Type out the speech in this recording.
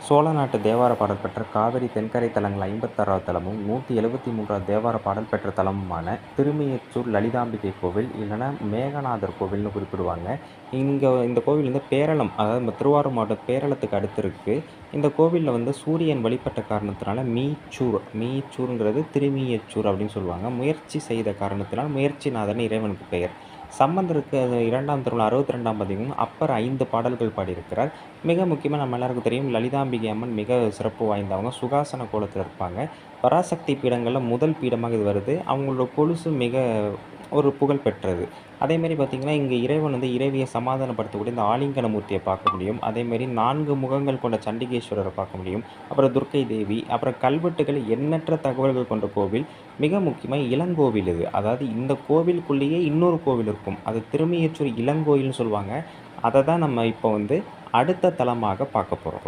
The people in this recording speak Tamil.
சோழ நாட்டு தேவார பாடல் பெற்ற காவிரி தென்கரை தலங்கள் 56வது தலமும் 173வது தேவார பாடல் பெற்ற தலமுமான திருமியற்றூர் லலிதாம்பிகை கோவில் இல்லைன்னா மேகநாதர் கோவில்னு குறிப்பிடுவாங்க. இந்த கோவில் வந்து பேரளம், அதாவது நம்ம திருவாரூர் மாவட்டம் பேரளத்துக்கு அடுத்து இருக்குது. இந்த கோவிலில் வந்து சூரியன் வழிபட்ட காரணத்தினால மீச்சூருங்கிறது திருமியச்சூர் அப்படின்னு சொல்லுவாங்க. முயற்சி செய்த காரணத்தினால் முயற்சிநாதன் இறைவனுக்கு பெயர். சம்பந்தருக்கு 2ஆம் திருமுறை 62ஆம் பதிகம் அப்பர் 5 பாடல்கள் பாடியிருக்கிறார். மிக முக்கியமாக நம்ம எல்லாருக்கும் தெரியும், லலிதாம்பிகை அம்மன் மிக சிறப்பு வாய்ந்தவங்க. சுகாசன கோலத்தில் இருப்பாங்க. பராசக்தி பீடங்களில் முதல் பீடமாக இது வருது. அவங்களோட கொலுசு மிக ஒரு புகழ் பெற்றது. அதேமாரி பார்த்திங்கன்னா, இங்கே இறைவன் வந்து இறைவியை சமாதானப்படுத்தக்கூடிய இந்த ஆலிங்கன மூர்த்தியை பார்க்க முடியும். அதேமாரி 4 முகங்கள் கொண்ட சண்டிகேஸ்வரரை பார்க்க முடியும். அப்புறம் துர்க்கை தேவி, அப்புறம் கல்வெட்டுகள் எண்ணற்ற தகவல்கள் கொண்ட கோவில். மிக முக்கியமாக இளங்கோவில் இது. அதாவது இந்த கோவிலுக்குள்ளேயே இன்னொரு கோவில் இருக்கும். அது திருமியற்றூர் இளங்கோயில்னு சொல்லுவாங்க. அதை தான் நம்ம இப்போ வந்து அடுத்த தலமாக பார்க்க போகிறோம்.